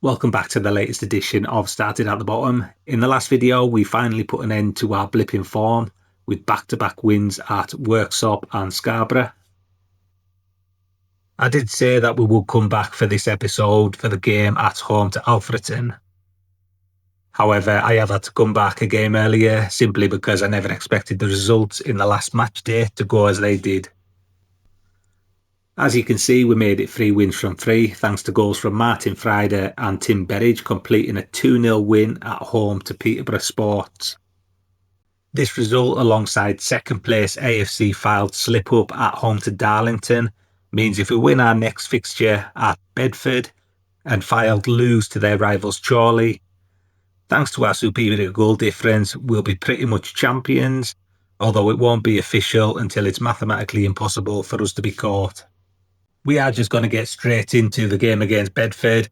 Welcome back to the latest edition of Started at the Bottom. In the last video, we finally put an end to our blip in form with back-to-back wins at Worksop and Scarborough. I did say that we would come back for this episode for the game at home to Alfreton. However, I have had to come back a game earlier simply because I never expected the results in the last match day to go as they did. As you can see, we made it 3 wins from 3 thanks to goals from Martin Friday and Tim Berridge completing a 2-0 win at home to Peterborough Sports. This result, alongside second place AFC Fylde slip up at home to Darlington, means if we win our next fixture at Bedford and Fylde lose to their rivals Chorley, thanks to our superior goal difference, we'll be pretty much champions, although it won't be official until it's mathematically impossible for us to be caught. We are just going to get straight into the game against Bedford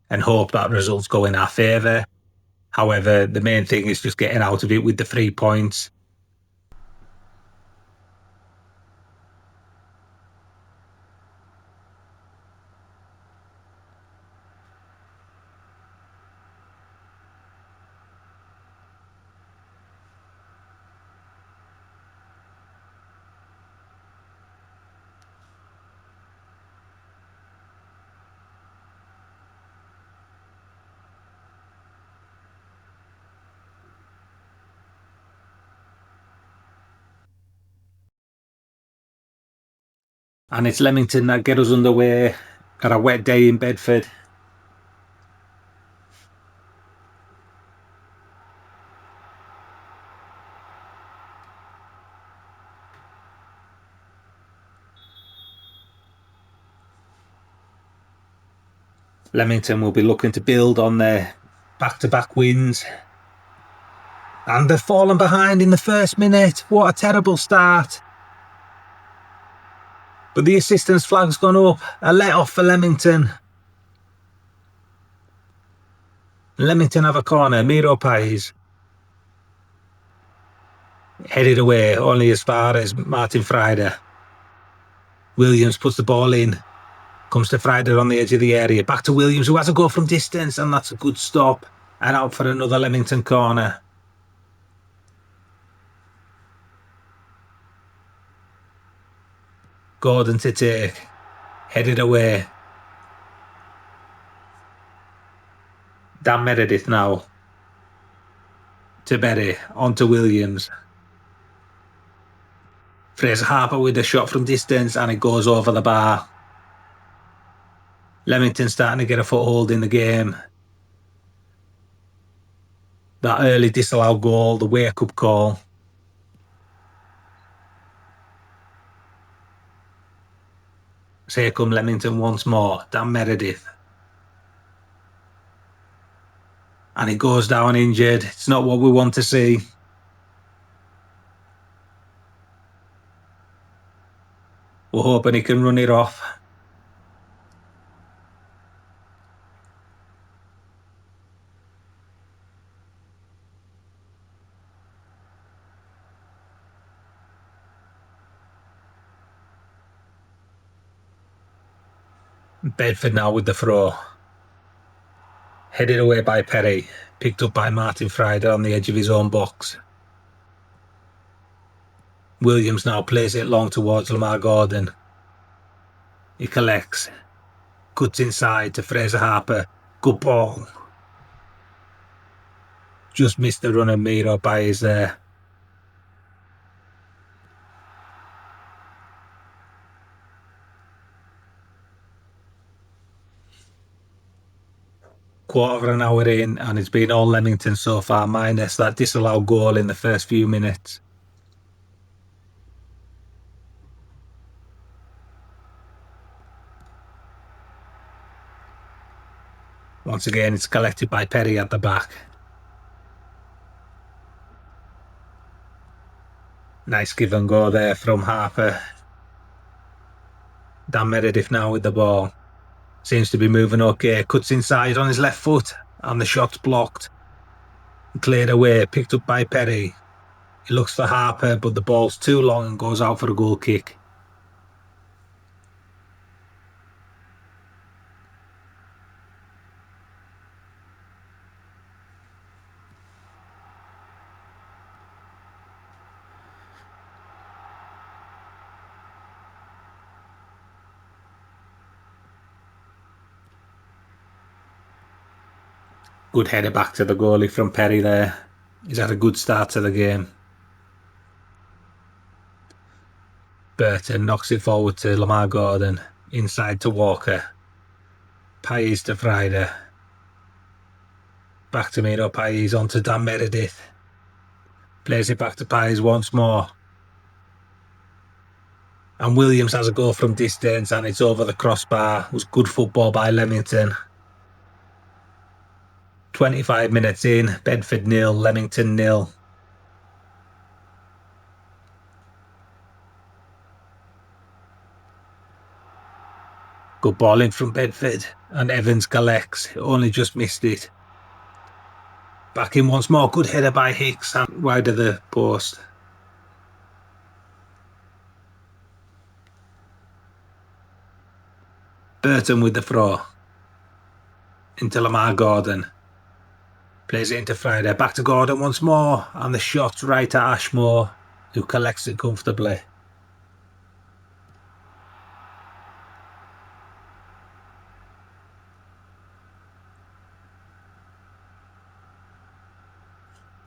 and hope that results go in our favour. However, the main thing is just getting out of it with the 3 points. And it's Leamington that get us underway at a wet day in Bedford. Leamington will be looking to build on their back-to-back wins. And they've fallen behind in the first minute. What a terrible start. But the assistance flag's gone up. A let-off for Leamington. Leamington have a corner. Miro Pais. Headed away only as far as Martin Friday. Williams puts the ball in. Comes to Friday on the edge of the area. Back to Williams, who has a go from distance, and that's a good stop. And out for another Leamington corner. Gordon to take. Headed away. Dan Meredith now. To Berry. On to Williams. Fraser Harper with a shot from distance, and it goes over the bar. Leamington starting to get a foothold in the game. That early disallowed goal, the wake-up call. So here come Leamington once more. Dan Meredith. And he goes down injured. It's not what we want to see. We're hoping he can run it off. Bedford now with the throw. Headed away by Perry. Picked up by Martin Friday on the edge of his own box. Williams now plays it long towards Lamar Gordon. He collects. Cuts inside to Fraser Harper. Good ball. Just missed the runner Miro Pais there. Quarter of an hour in, and it's been all Leamington so far, minus that disallowed goal in the first few minutes. Once again, it's collected by Perry at the back. Nice give and go there from Harper. Dan Meredith now with the ball. Seems to be moving okay. Cuts inside on his left foot, and the shot's blocked. Cleared away, picked up by Perry. He looks for Harper, but the ball's too long and goes out for a goal kick. Good header back to the goalie from Perry there. He's had a good start to the game. Burton knocks it forward to Lamar Gordon. Inside to Walker. Pais to Friday. Back to Miro Pais, on to Dan Meredith. Plays it back to Pais once more. And Williams has a goal from distance and it's over the crossbar. It was good football by Leamington. 25 minutes in, Bedford 0, Leamington 0. Good ball in from Bedford and Evans collects, only just missed it. Back in once more, good header by Hicks and wide of the post. Burton with the throw. Into Lamar Gordon. Plays it into Friday, back to Gordon once more and the shot right at Ashmore, who collects it comfortably.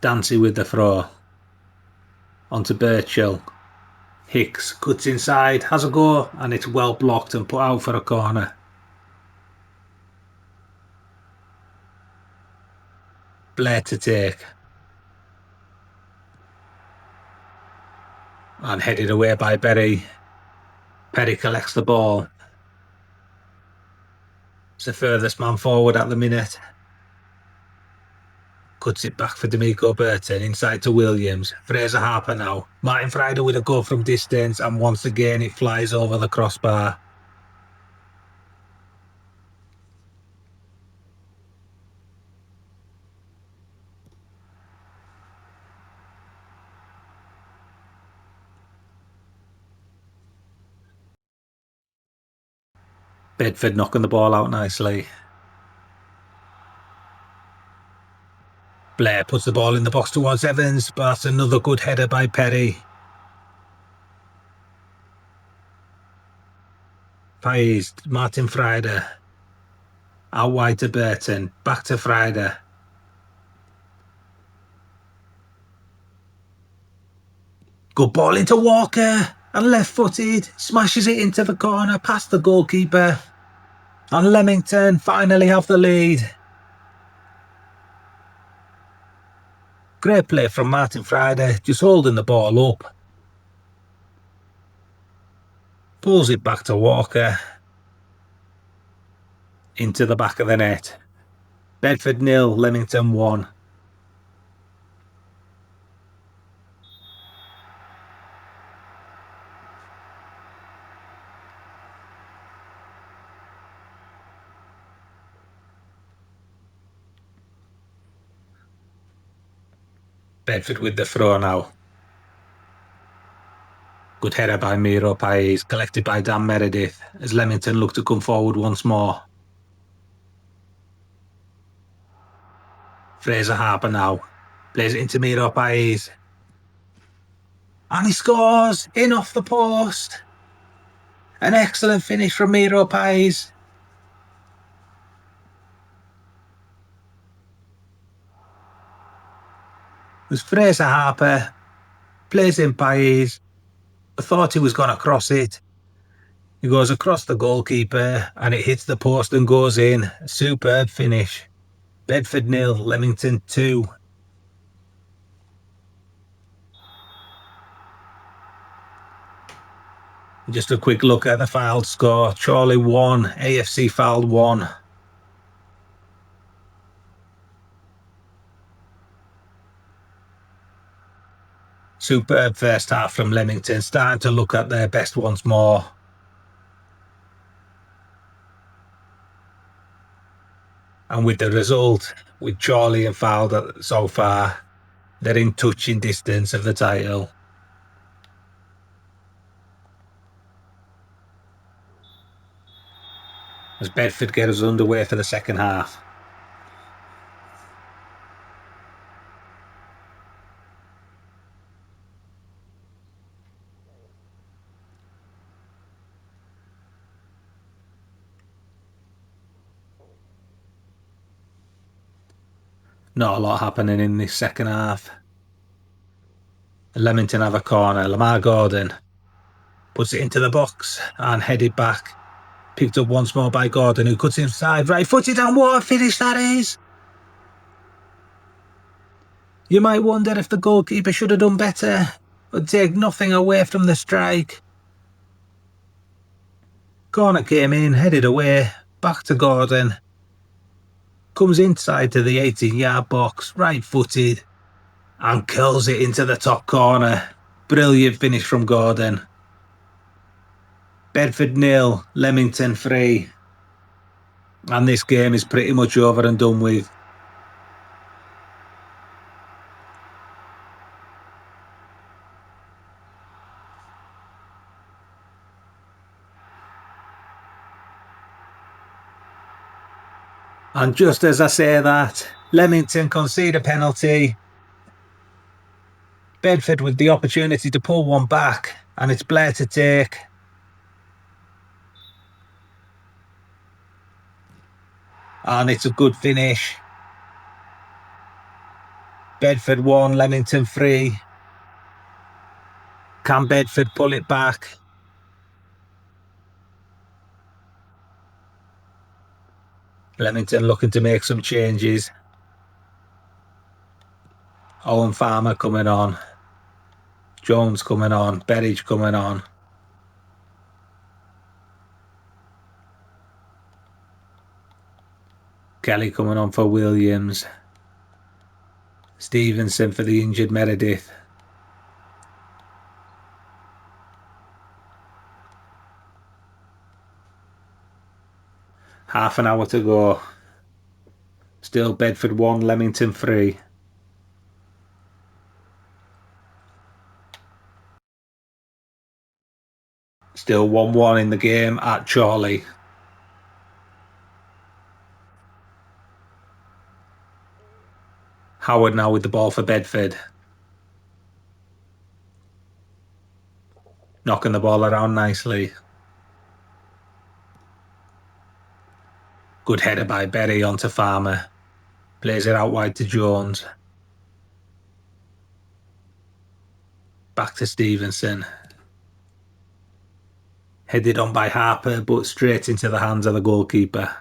Dancy with the throw. Onto Birchall. Hicks cuts inside, has a go, and it's well blocked and put out for a corner. Blair to take. And headed away by Berry. Perry collects the ball. It's the furthest man forward at the minute. Cuts it back for D'Amico Burton, inside to Williams. Fraser Harper now. Martin Friday with a go from distance, and once again it flies over the crossbar. Bedford knocking the ball out nicely. Blair puts the ball in the box towards Evans, but that's another good header by Perry. Pais, Martin Friday. Out wide to Burton, back to Friday. Good ball into Walker, and left-footed, smashes it into the corner past the goalkeeper. And Leamington finally have the lead. Great play from Martin Friday, just holding the ball up. Pulls it back to Walker. Into the back of the net. Bedford 0, Leamington 1. Bedford with the throw now. Good header by Miro Pais, collected by Dan Meredith, as Leamington look to come forward once more. Fraser Harper now. Plays it into Miro Pais. And he scores! In off the post! An excellent finish from Miro Pais. It was Fraser Harper. Plays in Pais. I thought he was going to cross it. He goes across the goalkeeper and it hits the post and goes in. A superb finish. Bedford 0, Leamington 2. Just a quick look at the fouled score. Chorley 1, AFC fouled 1. Superb first half from Leamington, starting to look at their best once more. And with the result, with Chorley and fouled so far, they're in touching distance of the title. As Bedford get us underway for the second half. Not a lot happening in this second half. Leamington have a corner. Lamar Gordon puts it into the box and headed back. Picked up once more by Gordon, who cuts inside. Right footed, and what a finish that is! You might wonder if the goalkeeper should have done better, but take nothing away from the strike. Corner came in, headed away, back to Gordon. Comes inside to the 18-yard box, right footed, and curls it into the top corner. Brilliant finish from Gordon. Bedford 0, Leamington 3. And this game is pretty much over and done with. And just as I say that, Leamington concede a penalty. Bedford with the opportunity to pull one back, and it's Blair to take. And it's a good finish. Bedford 1, Leamington 3. Can Bedford pull it back? Leamington looking to make some changes. Owen Farmer coming on. Jones coming on. Berridge coming on. Kelly coming on for Williams. Stevenson for the injured Meredith. Half an hour to go. Still Bedford 1, Leamington 3. Still 1-1 in the game at Chorley. Howard now with the ball for Bedford. Knocking the ball around nicely. Good header by Berry onto Farmer. Plays it out wide to Jones. Back to Stevenson. Headed on by Harper, but straight into the hands of the goalkeeper.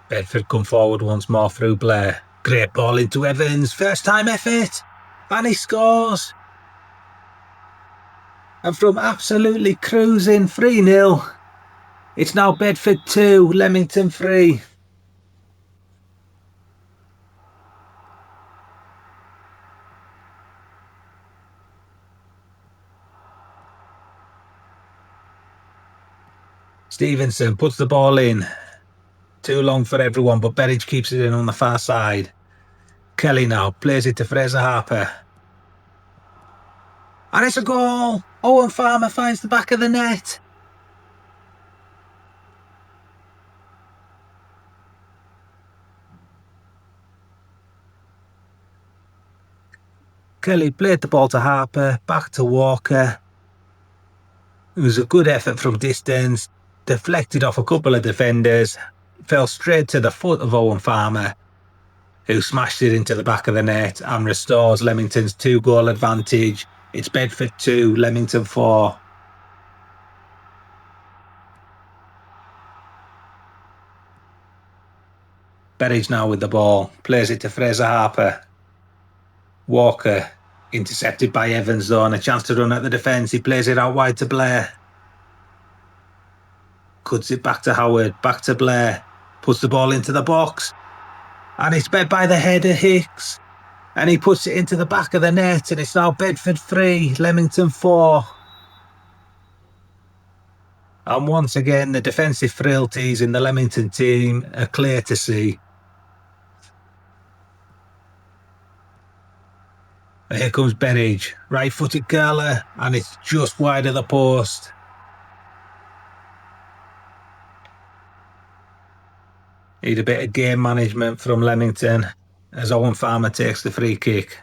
Bedford come forward once more through Blair. Great ball into Evans. First time effort. And he scores. And from absolutely cruising 3-0, it's now Bedford 2, Leamington 3. Stevenson puts the ball in. Too long for everyone, but Berridge keeps it in on the far side. Kelly now plays it to Fraser Harper. And it's a goal! Owen Farmer finds the back of the net. Kelly played the ball to Harper, back to Walker. It was a good effort from distance, deflected off a couple of defenders, fell straight to the foot of Owen Farmer, who smashed it into the back of the net and restores Leamington's 2-goal advantage. It's Bedford 2, Leamington 4. Berridge now with the ball, plays it to Fraser Harper. Walker intercepted by Evans though, and a chance to run at the defence. He plays it out wide to Blair. Cuts it back to Howard, back to Blair. Puts the ball into the box. And it's met by the header Hicks. And he puts it into the back of the net, and it's now Bedford 3, Leamington 4. And once again, the defensive frailties in the Leamington team are clear to see. And here comes Berridge, right-footed curler, and it's just wide of the post. Need a bit of game management from Leamington as Owen Farmer takes the free kick.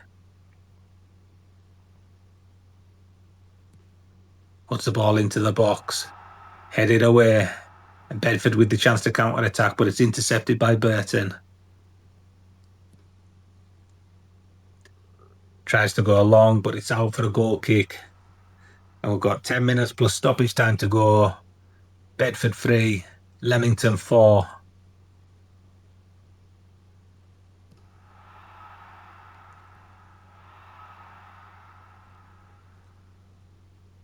Puts the ball into the box. Headed away. And Bedford with the chance to counter-attack, but it's intercepted by Burton. Tries to go long, but it's out for a goal kick. And we've got 10 minutes plus stoppage time to go. Bedford 3, Leamington 4.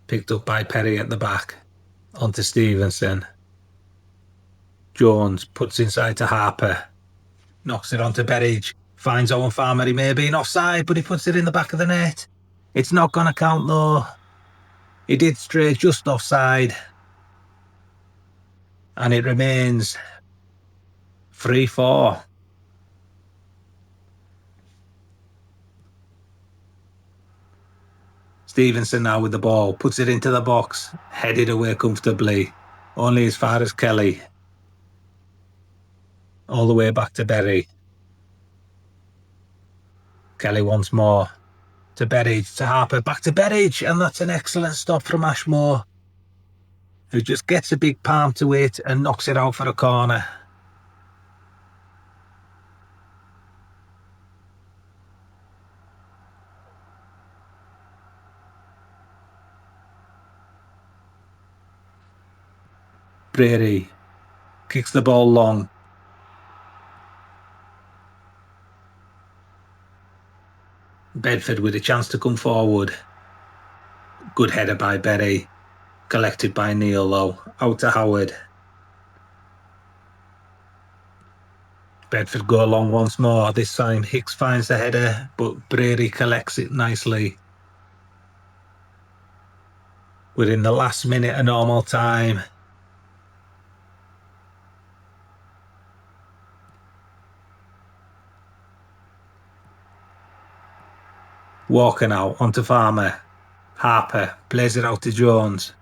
Picked up by Perry at the back. Onto Stevenson. Jones puts inside to Harper. Knocks it onto Berridge. Finds Owen Farmer. He may be in offside, but he puts it in the back of the net. It's not going to count though. He did stray just offside. And it remains 3-4. Stevenson now with the ball. Puts it into the box. Headed away comfortably. Only as far as Kelly. All the way back to Berry. Kelly once more. To Berridge, to Harper, back to Berridge. And that's an excellent stop from Ashmore, who just gets a big palm to it and knocks it out for a corner. Brady kicks the ball long. Bedford with a chance to come forward. Good header by Berry. Collected by Neil though. Out to Howard. Bedford go along once more. This time Hicks finds the header, but Brady collects it nicely. We're in the last minute of normal time. Walker now onto Farmer. Harper plays it out to Jones.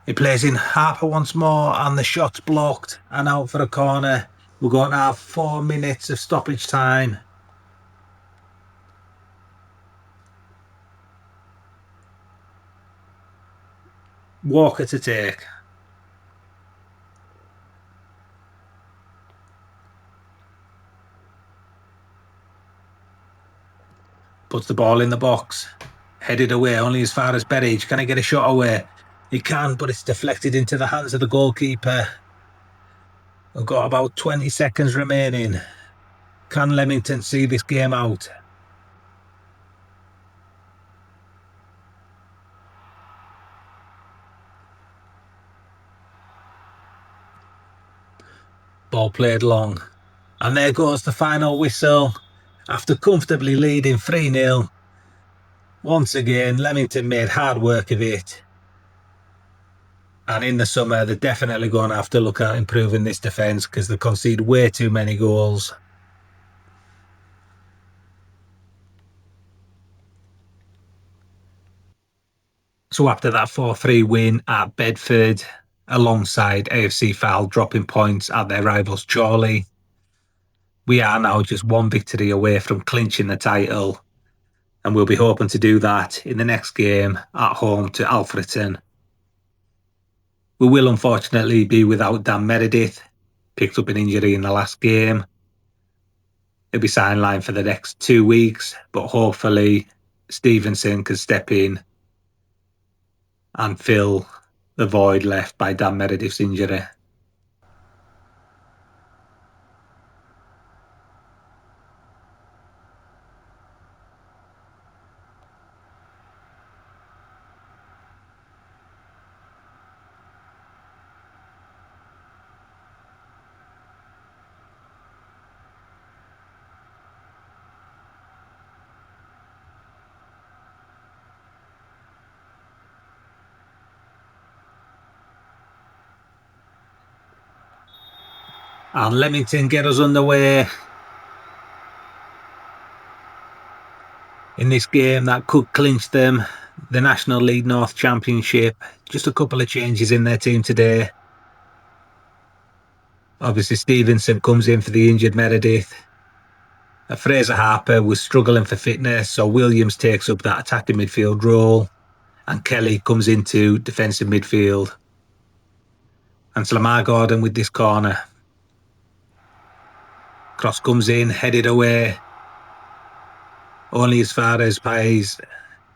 He plays in Harper once more and the shot's blocked and out for a corner. We're going to have 4 minutes of stoppage time. Walker to take. Puts the ball in the box. Headed away only as far as Berridge. Can he get a shot away? He can, but it's deflected into the hands of the goalkeeper. We've got about 20 seconds remaining. Can Leamington see this game out? Ball played long. And there goes the final whistle. After comfortably leading 3-0. Once again, Leamington made hard work of it. And in the summer, they're definitely going to have to look at improving this defence because they concede way too many goals. So after that 4-3 win at Bedford, alongside AFC Fowl dropping points at their rivals Chorley, we are now just one victory away from clinching the title. And we'll be hoping to do that in the next game at home to Alfreton. We will unfortunately be without Dan Meredith, picked up an injury in the last game. He'll be sidelined for the next 2 weeks, but hopefully Stevenson can step in and fill the void left by Dan Meredith's injury. And Leamington get us underway in this game that could clinch them the National League North Championship. Just a couple of changes in their team today. Obviously Stevenson comes in for the injured Meredith. Fraser Harper was struggling for fitness, so Williams takes up that attacking midfield role. and Kelly comes into defensive midfield. And it's Lamar Gordon with this corner. Cross comes in, headed away. Only as far as Paes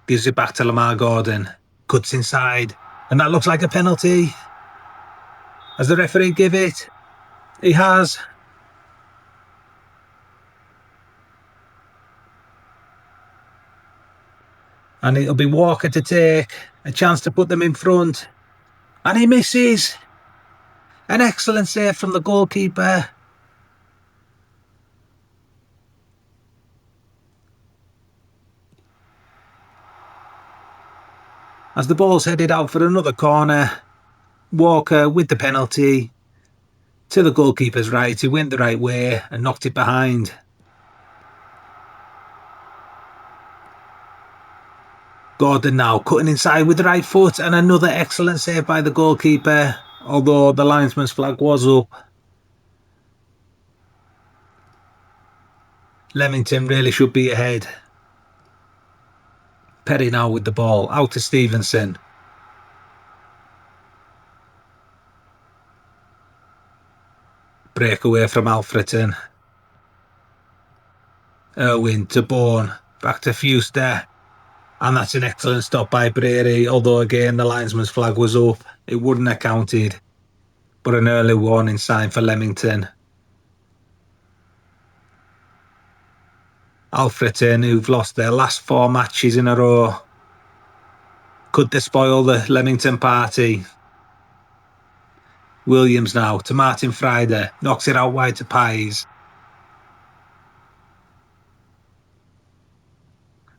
gives it back to Lamar Gordon. Cuts inside. And that looks like a penalty. Has the referee give it? He has. And it'll be Walker to take. A chance to put them in front. And he misses. An excellent save from the goalkeeper. As the ball's headed out for another corner, Walker with the penalty to the goalkeeper's right. He went the right way and knocked it behind. Gordon now cutting inside with the right foot, and another excellent save by the goalkeeper, although the linesman's flag was up. Leamington really should be ahead. Perry now with the ball, out to Stevenson. Breakaway from Alfreton. Irwin to Bourne, back to Fuster. And that's an excellent stop by Brady, although again the linesman's flag was up. It wouldn't have counted, but an early warning sign for Leamington. Alfreton, who've lost their last 4 matches in a row. Could they spoil the Leamington party? Williams now to Martin Friday, knocks it out wide to Paes.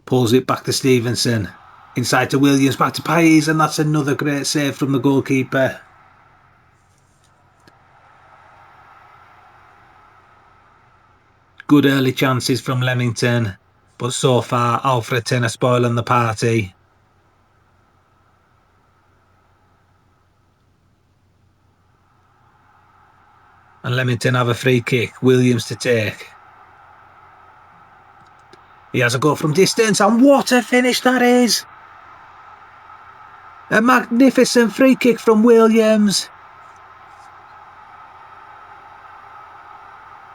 Pulls it back to Stevenson. Inside to Williams, back to Paes, and that's another great save from the goalkeeper. Good early chances from Leamington, but so far Alfreton are spoiling the party. And Leamington have a free kick, Williams to take. He has a go from distance, and what a finish that is! A magnificent free kick from Williams.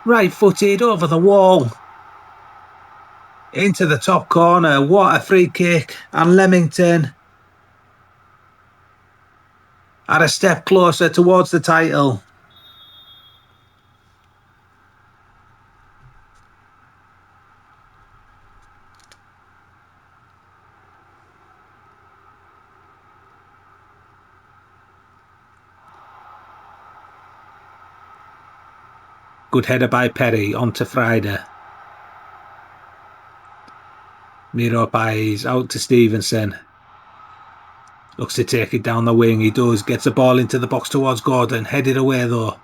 Right-footed over the wall. Into the top corner, what a free kick. And Leamington are a step closer towards the title. Good header by Perry, on to Friday. Miro Paes out to Stevenson. Looks to take it down the wing, he does, gets the ball into the box towards Gordon, headed away though.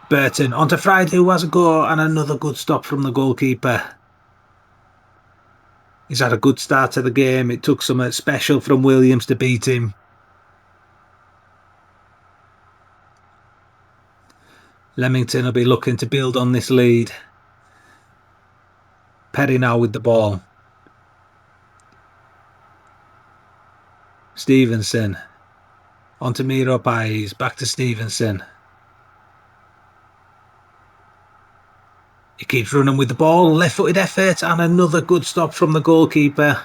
Burton onto Friday, who has a go, and another good stop from the goalkeeper. He's had a good start to the game, it took something special from Williams to beat him. Leamington will be looking to build on this lead. Perry now with the ball. Stevenson. Onto Miro Paes. Back to Stevenson. He keeps running with the ball. Left-footed effort and another good stop from the goalkeeper.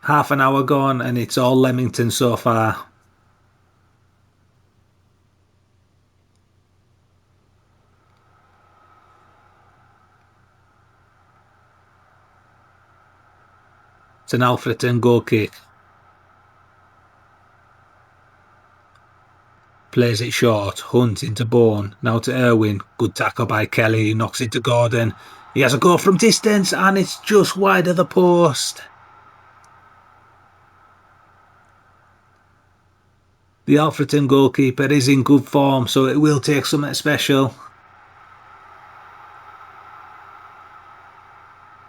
Half an hour gone and it's all Leamington so far. It's an Alfreton goal kick. Plays it short. Hunt into Bourne. Now to Irwin. Good tackle by Kelly. He knocks it to Gordon. He has a go from distance and it's just wide of the post. The Alfreton goalkeeper is in good form, so it will take something special.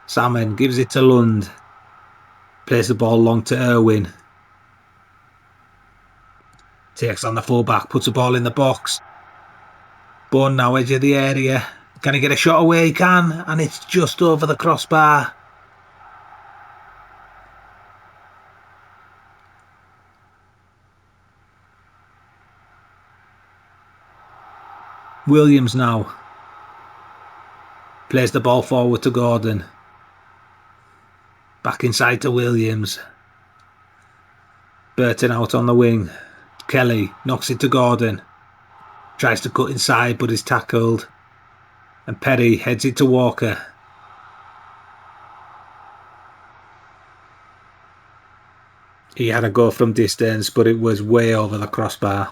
Salmon gives it to Lund. Plays the ball long to Irwin. Takes on the fullback, puts the ball in the box. Bourne now edge of the area. Can he get a shot away? He can, and it's just over the crossbar. Williams now plays the ball forward to Gordon. Back inside to Williams. Burton out on the wing. Kelly knocks it to Gordon. Tries to cut inside but is tackled. And Perry heads it to Walker. He had a go from distance, but it was way over the crossbar.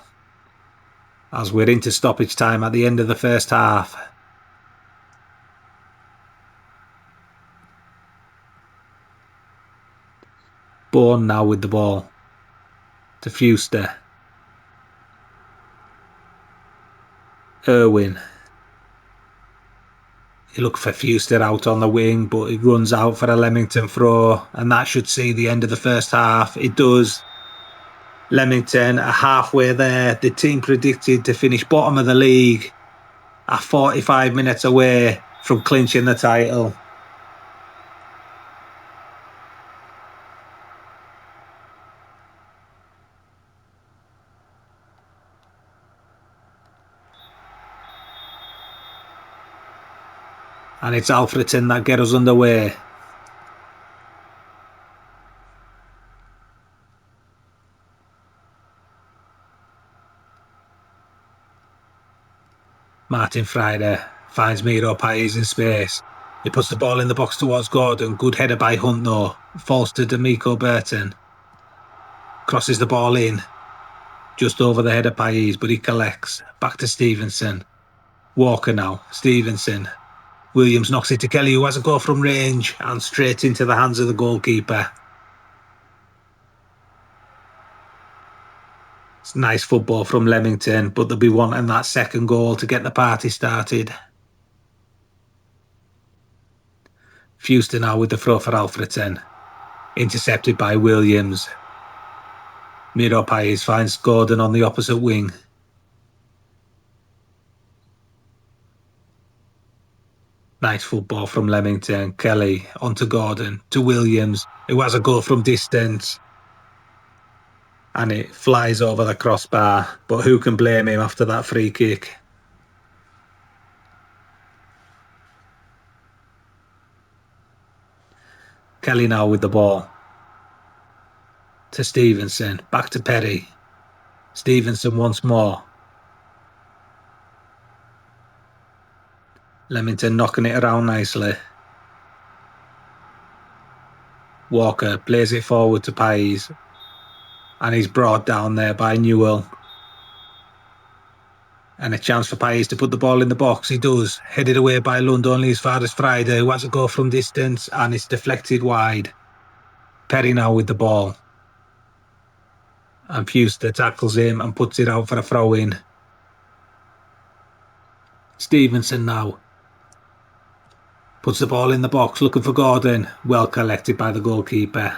As we're into stoppage time at the end of the first half. Bourne now with the ball. To Fuster. Irwin. He looked for Fuster out on the wing, but it runs out for a Leamington throw, and that should see the end of the first half. It does. Leamington are halfway there. The team predicted to finish bottom of the league, are 45 minutes away from clinching the title. And it's Alfreton that get us underway. Martin Friday finds Miro Pais in space. He puts the ball in the box towards Gordon. Good header by Hunt though. Falls to D'Amico Burton. Crosses the ball in. Just over the head of Pais, but he collects. Back to Stevenson. Walker now. Stevenson. Williams knocks it to Kelly, who has a go from range, and straight into the hands of the goalkeeper. It's nice football from Leamington, but they'll be wanting that second goal to get the party started. Fuster now with the throw for Alfreton. Intercepted by Williams. Miro Pais finds Gordon on the opposite wing. Nice football from Leamington. Kelly onto Gordon, to Williams, who has a go from distance. And it flies over the crossbar, but who can blame him after that free kick? Kelly now with the ball. To Stevenson, back to Perry. Stevenson once more. Leamington knocking it around nicely. Walker plays it forward to Pais. And he's brought down there by Newell. And a chance for Pais to put the ball in the box. He does. Headed away by Lund, only as far as Friday, who has a go from distance, and it's deflected wide. Perry now with the ball. And Fuster tackles him and puts it out for a throw-in. Stevenson now. Puts the ball in the box, looking for Gordon. Well collected by the goalkeeper.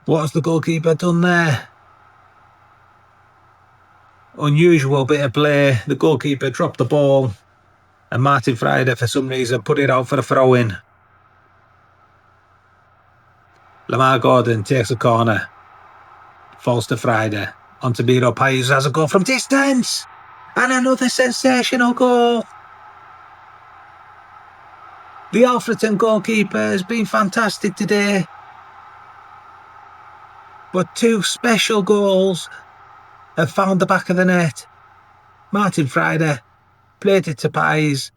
What has the goalkeeper done there? Unusual bit of play. The goalkeeper dropped the ball. And Martin Friday, for some reason, put it out for a throw-in. Lamar Gordon takes a corner. Falls to Friday. Onto Miro Pais, has a goal from distance. And another sensational goal. The Alfreton goalkeeper has been fantastic today. But two special goals have found the back of the net. Martin Friday played it to Pais,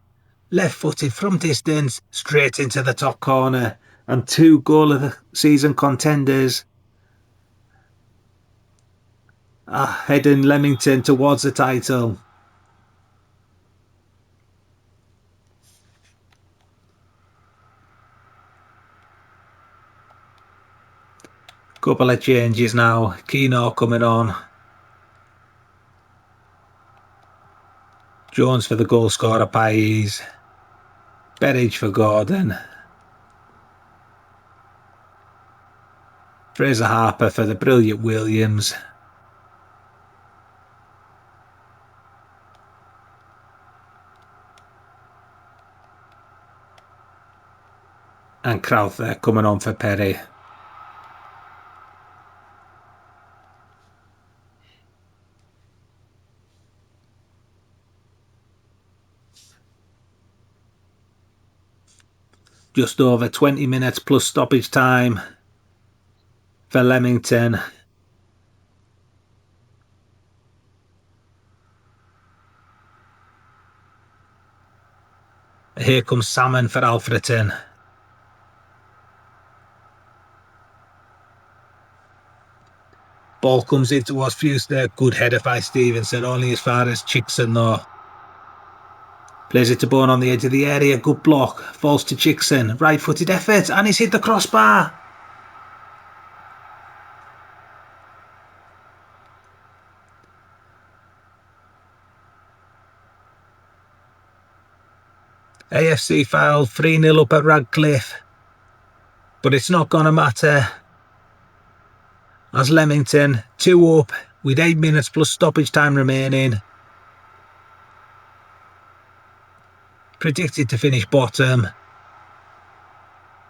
left-footed from distance, straight into the top corner. And two goal of the season contenders are heading Leamington towards the title. Couple of changes now. Keno coming on. Jones for the goal scorer, Pais. Berridge for Gordon. Fraser Harper for the brilliant Williams. And Crowther coming on for Perry. Just over 20 minutes plus stoppage time for Leamington. Here comes Salmon for Alfreton. Ball comes in towards Fuster. Good header by Stevenson, only as far as Chickson though. Plays it to Bourne on the edge of the area. Good block. Falls to Chickson. Right-footed effort, and he's hit the crossbar. AFC Fylde 3-0 up at Radcliffe. But it's not going to matter, as Leamington 2 up with 8 minutes plus stoppage time remaining. Predicted to finish bottom.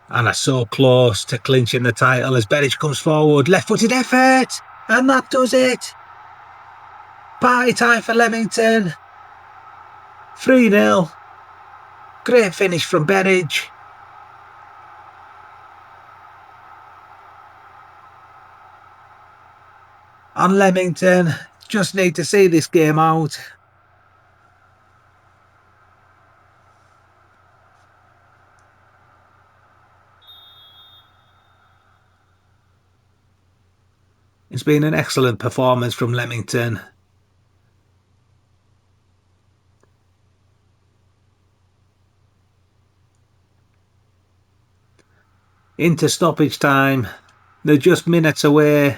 And are so close to clinching the title as Berridge comes forward. Left-footed effort! And that does it! Party time for Leamington. 3-0. Great finish from Berridge. And Leamington just need to see this game out. It's been an excellent performance from Leamington. Into stoppage time. They're just minutes away.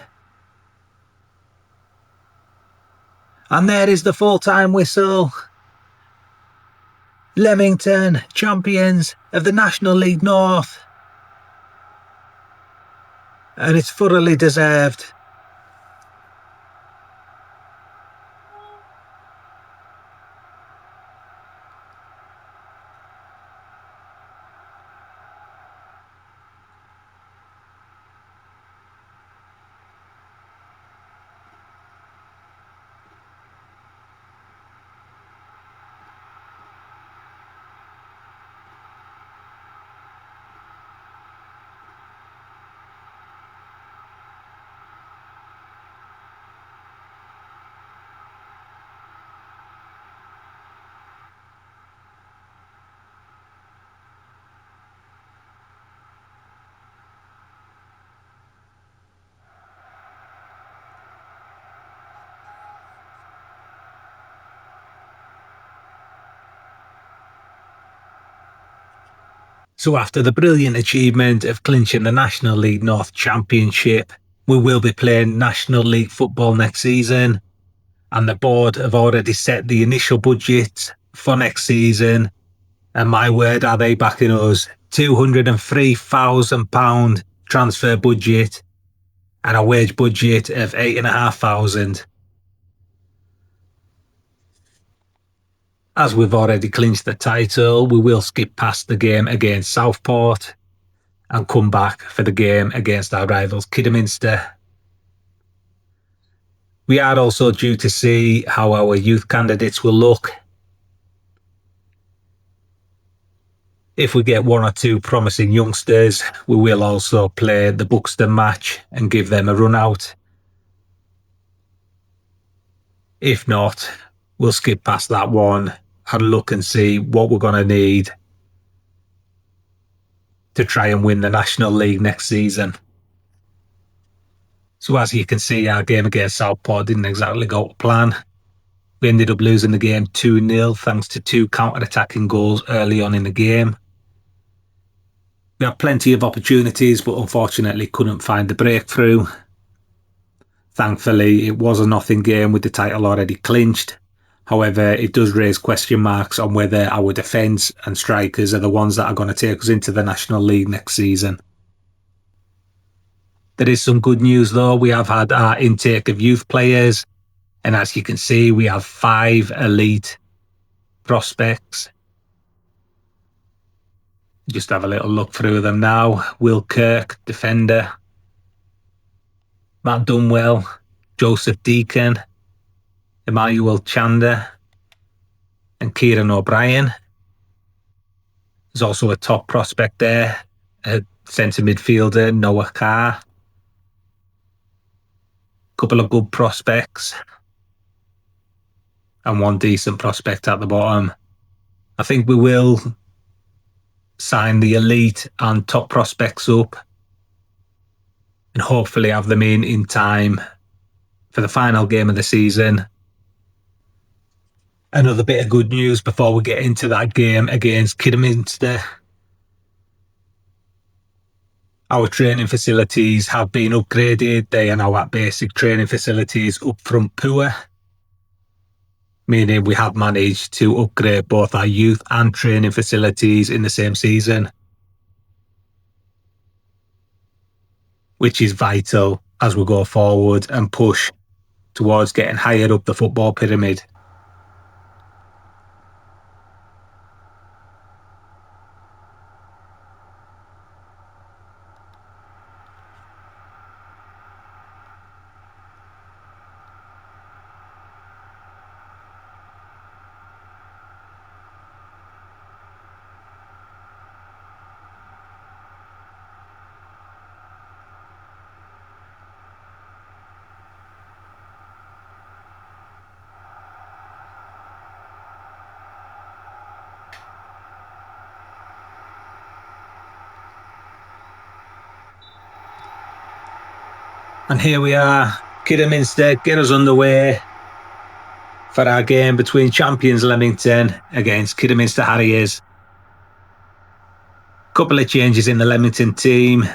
And there is the full-time whistle. Leamington, champions of the National League North. And it's thoroughly deserved. So after the brilliant achievement of clinching the National League North Championship, we will be playing National League football next season. And the board have already set the initial budget for next season. And my word, are they backing us? £203,000 transfer budget and a wage budget of £8,500. As we've already clinched the title, we will skip past the game against Southport and come back for the game against our rivals Kidderminster. We are also due to see how our youth candidates will look. If we get 1 or 2 promising youngsters, we will also play the Buxton match and give them a run out. If not, we'll skip past that one and look and see what we're going to need to try and win the National League next season. So as you can see, our game against Southport didn't exactly go to plan. We ended up losing the game 2-0 thanks to 2 counter-attacking goals early on in the game. We had plenty of opportunities, but unfortunately couldn't find the breakthrough. Thankfully, it was a nothing game with the title already clinched. However, it does raise question marks on whether our defence and strikers are the ones that are going to take us into the National League next season. There is some good news though. We have had our intake of youth players, and as you can see, we have 5 elite prospects. Just have a little look through them now. Will Kirk, defender. Matt Dunwell, Joseph Deacon, Emmanuel Chander, and Kieran O'Brien. There's also a top prospect there, a centre midfielder, Noah Carr. Couple of good prospects and one decent prospect at the bottom. I think we will sign the elite and top prospects up and hopefully have them in time for the final game of the season. Another bit of good news before we get into that game against Kidderminster. Our training facilities have been upgraded. They are now at basic training facilities up from Poor, meaning we have managed to upgrade both our youth and training facilities in the same season, which is vital as we go forward and push towards getting higher up the football pyramid. And here we are, Kidderminster get us underway for our game between champions Leamington against Kidderminster Harriers. Couple of changes in the Leamington team.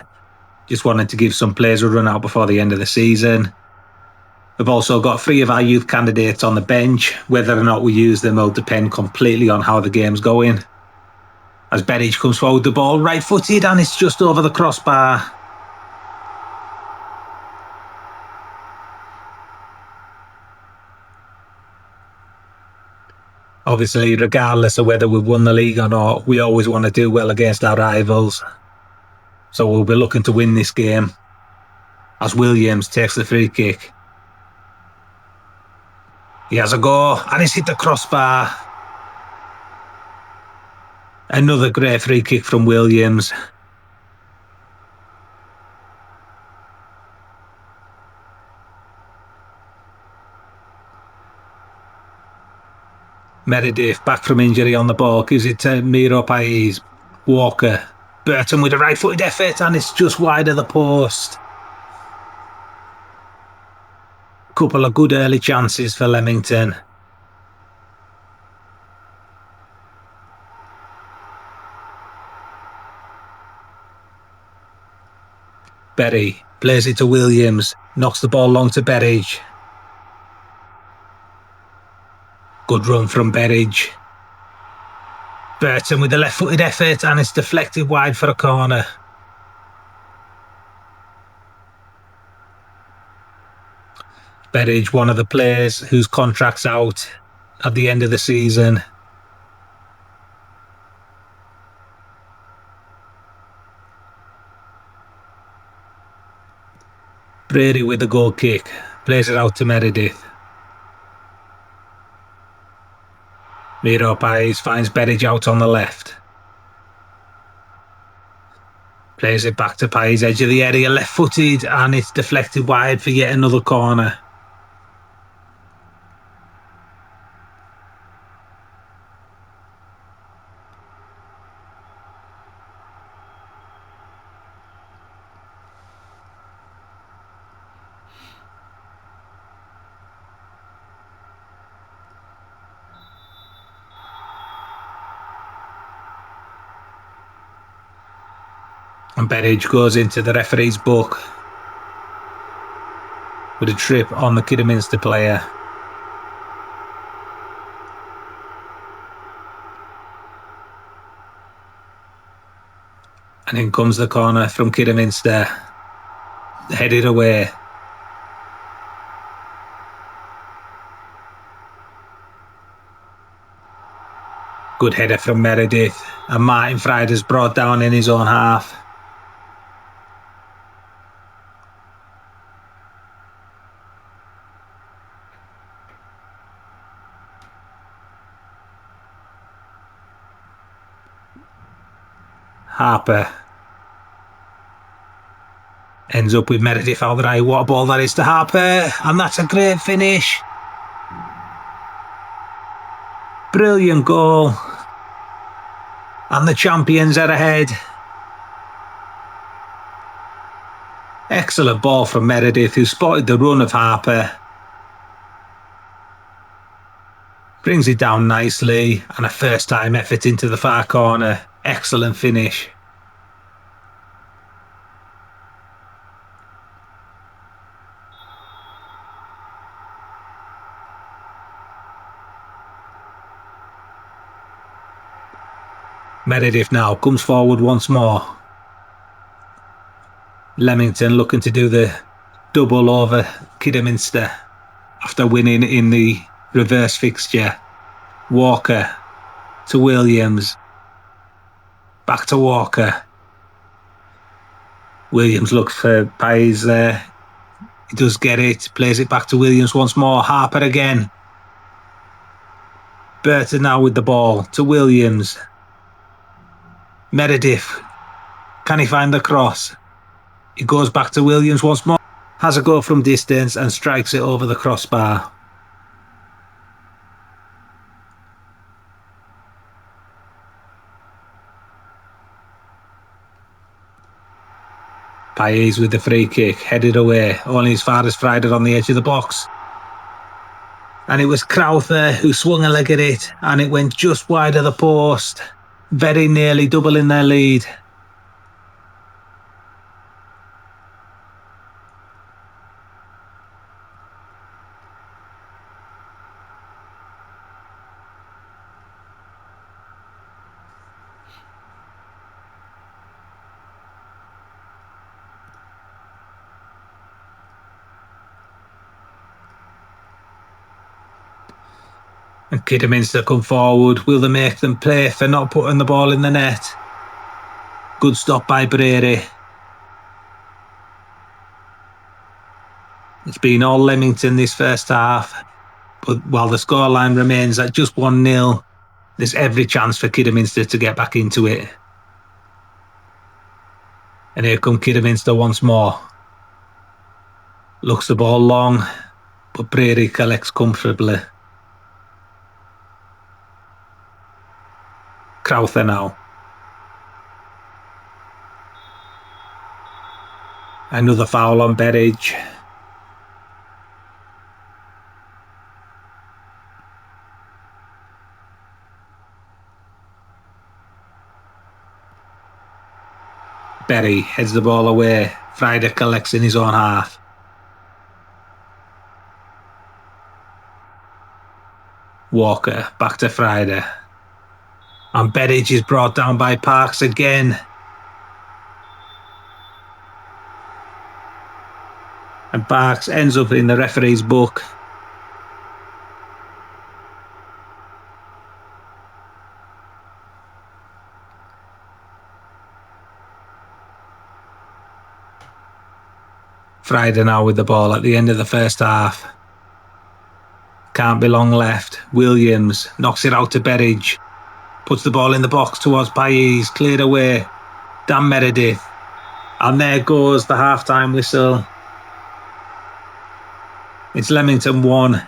Just wanted to give some players a run out before the end of the season. We've also got 3 of our youth candidates on the bench. Whether or not we use them will depend completely on how the game's going. As Berridge comes forward the ball, right-footed, and it's just over the crossbar. Obviously, regardless of whether we've won the league or not, we always want to do well against our rivals. So we'll be looking to win this game as Williams takes the free kick. He has a go and he's hit the crossbar. Another great free kick from Williams. Meredith back from injury on the ball, gives it to Miro Pais. Walker, Burton with a right-footed effort and it's just wide of the post. Couple of good early chances for Leamington. Berry plays it to Williams, knocks the ball long to Berridge. Good run from Berridge. Burton with a left-footed effort and it's deflected wide for a corner. Berridge, one of the players whose contract's out at the end of the season. Brady with the goal kick, plays it out to Meredith. Miro Pais finds Berridge out on the left. Plays it back to Pais, edge of the area, left-footed, and it's deflected wide for yet another corner. And Berridge goes into the referee's book with a trip on the Kidderminster player. And in comes the corner from Kidderminster. Headed away. Good header from Meredith. And Martin Frida's brought down in his own half. Harper ends up with Meredith out the right. What a ball that is to Harper. And that's a great finish. Brilliant goal. And the champions are ahead. Excellent ball from Meredith, who spotted the run of Harper. Brings it down nicely, and a first-time effort into the far corner. Excellent finish. Meredith now comes forward once more. Leamington looking to do the double over Kidderminster after winning in the reverse fixture. Walker to Williams. Back to Walker. Williams looks for Pies there. He does get it. Plays it back to Williams once more. Harper again. Burton now with the ball to Williams. Meredith. Can he find the cross? He goes back to Williams once more. Has a go from distance and strikes it over the crossbar. Paez with the free kick, headed away, only as far as Friday on the edge of the box. And it was Crowther who swung a leg at it, and it went just wide of the post. Very nearly doubling their lead. And Kidderminster come forward. Will they make them play for not putting the ball in the net? Good stop by Brady. It's been all Leamington this first half. But while the scoreline remains at just 1-0, there's every chance for Kidderminster to get back into it. And here come Kidderminster once more. Looks the ball long, but Brady collects comfortably. Crowther now. Another foul on Berridge. Berry heads the ball away. Friday collects in his own half. Walker back to Friday. And Berridge is brought down by Parks again. And Parks ends up in the referee's book. Friday now with the ball at the end of the first half. Can't be long left. Williams knocks it out to Berridge. Puts the ball in the box towards Paez. Cleared away. Dan Meredith. And there goes the half-time whistle. It's Leamington 1,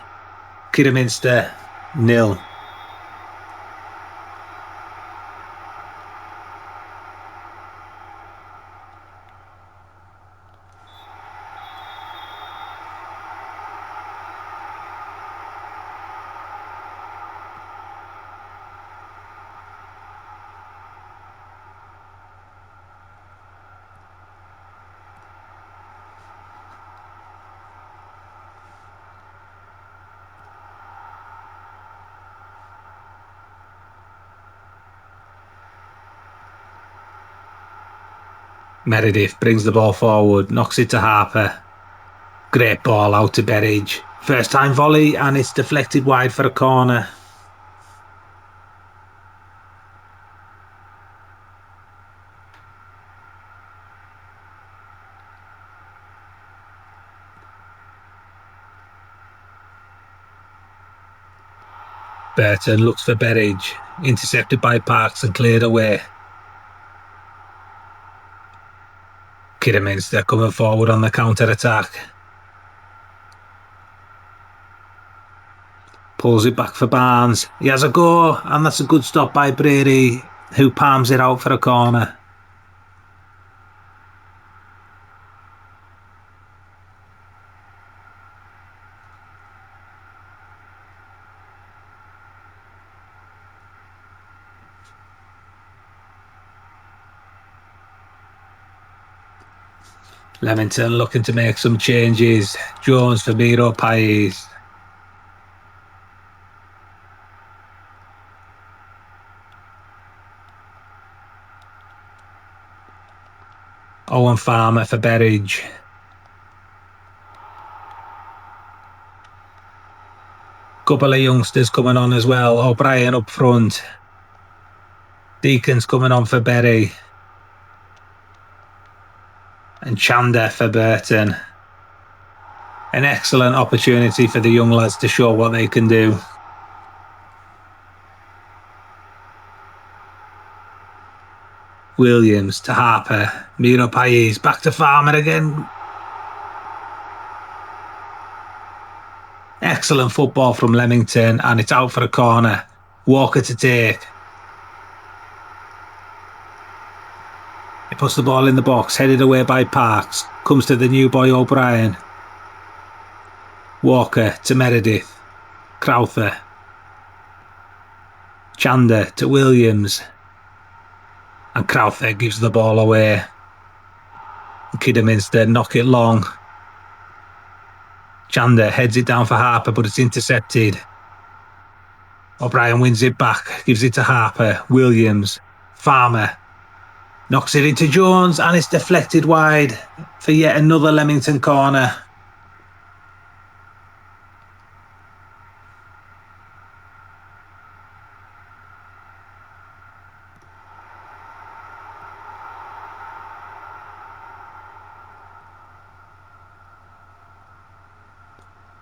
Kidderminster 0. Meredith brings the ball forward, knocks it to Harper. Great ball out to Berridge. First time volley and it's deflected wide for a corner. Burton looks for Berridge, intercepted by Parks and cleared away. Kidderminster coming forward on the counter-attack. Pulls it back for Barnes. He has a go, and that's a good stop by Brady, who palms it out for a corner. Leamington looking to make some changes. Jones for Miro Pais. Owen Farmer for Berridge. Couple of youngsters coming on as well. O'Brien up front. Deacons coming on for Berry. And Chander for Burton. An excellent opportunity for the young lads to show what they can do. Williams to Harper. Miro Pais back to Farmer again. Excellent football from Leamington, and it's out for a corner. Walker to take. He puts the ball in the box, headed away by Parks. Comes to the new boy O'Brien. Walker to Meredith. Crowther. Chander to Williams. And Crowther gives the ball away. Kidderminster knock it long. Chander heads it down for Harper, but it's intercepted. O'Brien wins it back, gives it to Harper. Williams. Farmer. Knocks it into Jones, and it's deflected wide for yet another Leamington corner.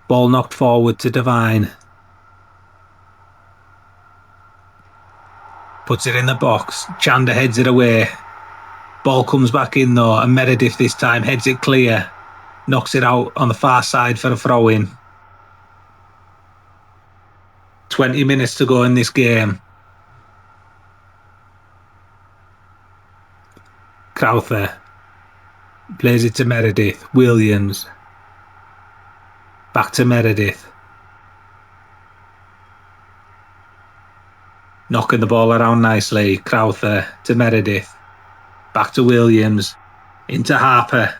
Ball knocked forward to Devine. Puts it in the box. Chander heads it away. Ball comes back in though, and Meredith this time heads it clear. Knocks it out on the far side for a throw-in. 20 minutes to go in this game. Crowther plays it to Meredith. Williams. Back to Meredith. Knocking the ball around nicely. Crowther to Meredith. Back to Williams. Into Harper.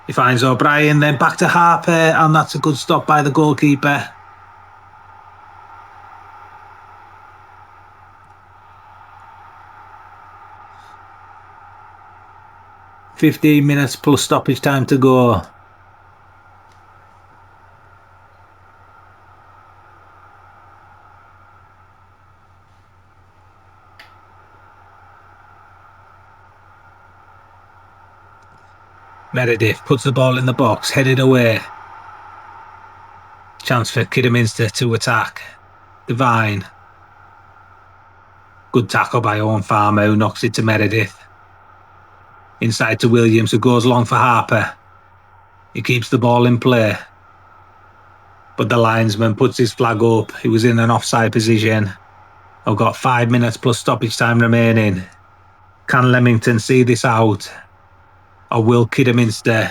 He finds O'Brien, then back to Harper, and that's a good stop by the goalkeeper. "15 minutes plus stoppage time to go." Meredith puts the ball in the box, headed away. Chance for Kidderminster to attack. Devine. Good tackle by Owen Farmer, who knocks it to Meredith. Inside to Williams, who goes long for Harper. He keeps the ball in play. But the linesman puts his flag up. He was in an offside position. I've got 5 minutes plus stoppage time remaining. Can Leamington see this out? Or will Kidderminster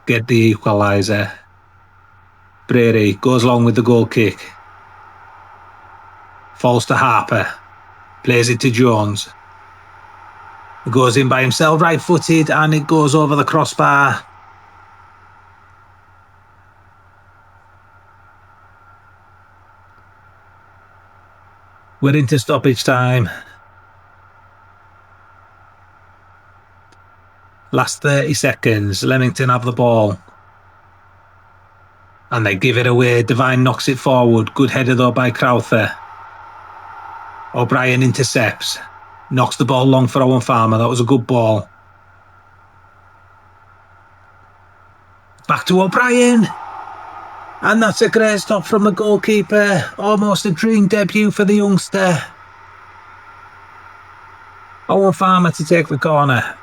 get the equaliser? Brady goes long with the goal kick. Falls to Harper. Plays it to Jones. He goes in by himself, right-footed, and it goes over the crossbar. We're into stoppage time. Last 30 seconds. Leamington have the ball. And they give it away. Devine knocks it forward. Good header though by Crowther. O'Brien intercepts. Knocks the ball long for Owen Farmer. That was a good ball. Back to O'Brien. And that's a great stop from the goalkeeper. Almost a dream debut for the youngster. Owen Farmer to take the corner.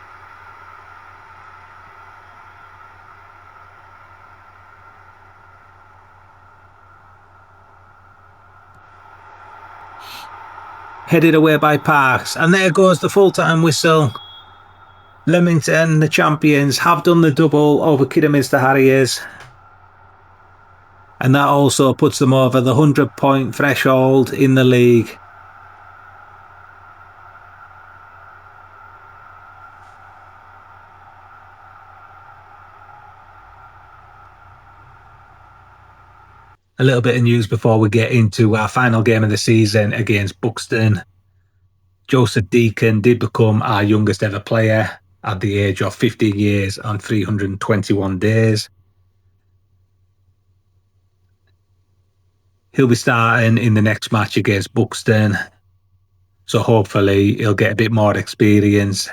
Headed away by Parks. And there goes the full-time whistle. Leamington, the champions, have done the double over Kidderminster Harriers. And that also puts them over the 100-point threshold in the league. A little bit of news before we get into our final game of the season against Buxton. Joseph Deacon did become our youngest ever player at the age of 50 years and 321 days. He'll be starting in the next match against Buxton, so hopefully he'll get a bit more experience.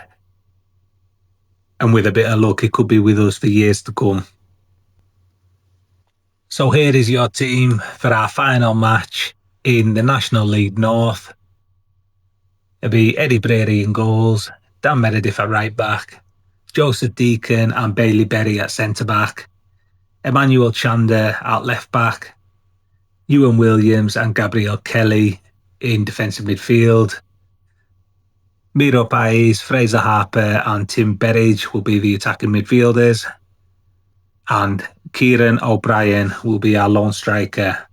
And with a bit of luck, he could be with us for years to come. So here is your team for our final match in the National League North. It'll be Eddie Brady in goals, Dan Meredith at right back, Joseph Deacon and Bailey Berry at centre back, Emmanuel Chander at left back, Ewan Williams and Gabriel Kelly in defensive midfield. Miro Pais, Fraser Harper and Tim Berridge will be the attacking midfielders. And Kieran O'Brien will be our lone striker.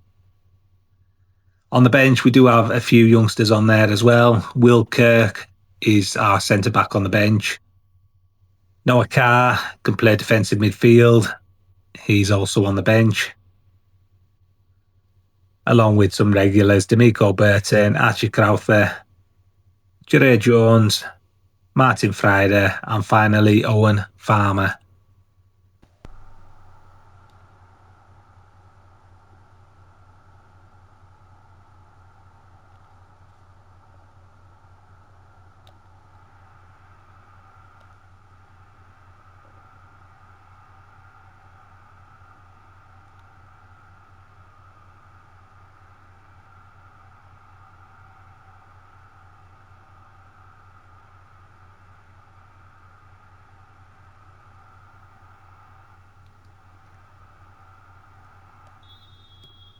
On the bench, we do have a few youngsters on there as well. Will Kirk is our centre-back on the bench. Noah Carr can play defensive midfield. He's also on the bench. Along with some regulars, D'Amico Burton, Archie Crowther, Jerry Jones, Martin Friday, and finally Owen Farmer.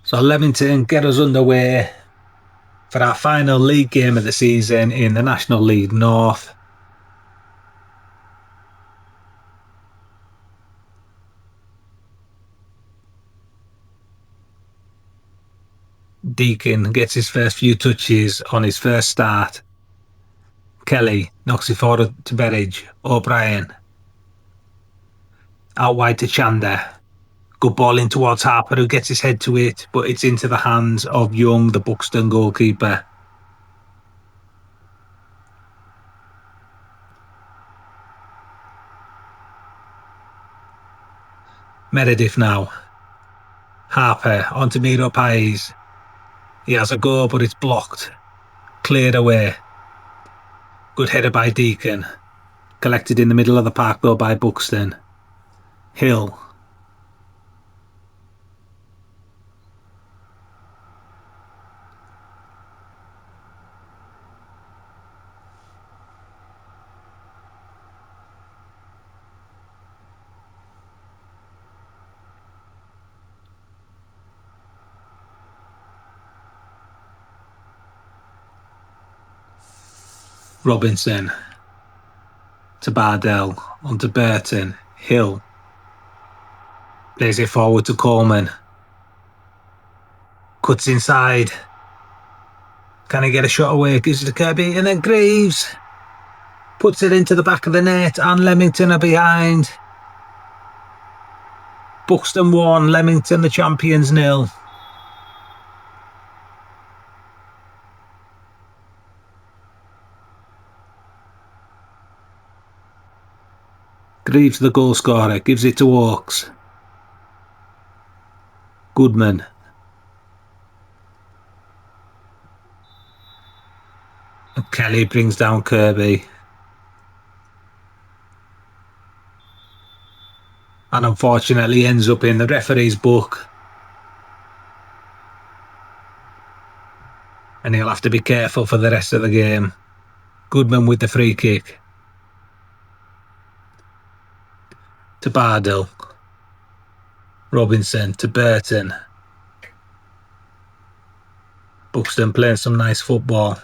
So Leamington get us underway for our final league game of the season in the National League North. Deacon gets his first few touches on his first start. Kelly knocks it forward to Berridge. O'Brien. Out wide to Chander. Good ball in towards Harper, who gets his head to it, but it's into the hands of Young, the Buxton goalkeeper. Meredith now. Harper onto Miro Pais. He has a go, but it's blocked. Cleared away. Good header by Deacon. Collected in the middle of the park though by Buxton. Hill. Robinson to Bardell, onto Burton, Hill. Plays it forward to Coleman. Cuts inside. Can he get a shot away? Gives it to Kirby, and then Greaves puts it into the back of the net, and Leamington are behind. Buxton 1, Leamington the champions 0. Greaves, the goal scorer, gives it to Oakes. Goodman. And Kelly brings down Kirby. And unfortunately ends up in the referee's book. And he'll have to be careful for the rest of the game. Goodman with the free kick. To Bardell. Robinson to Burton. Buxton playing some nice football.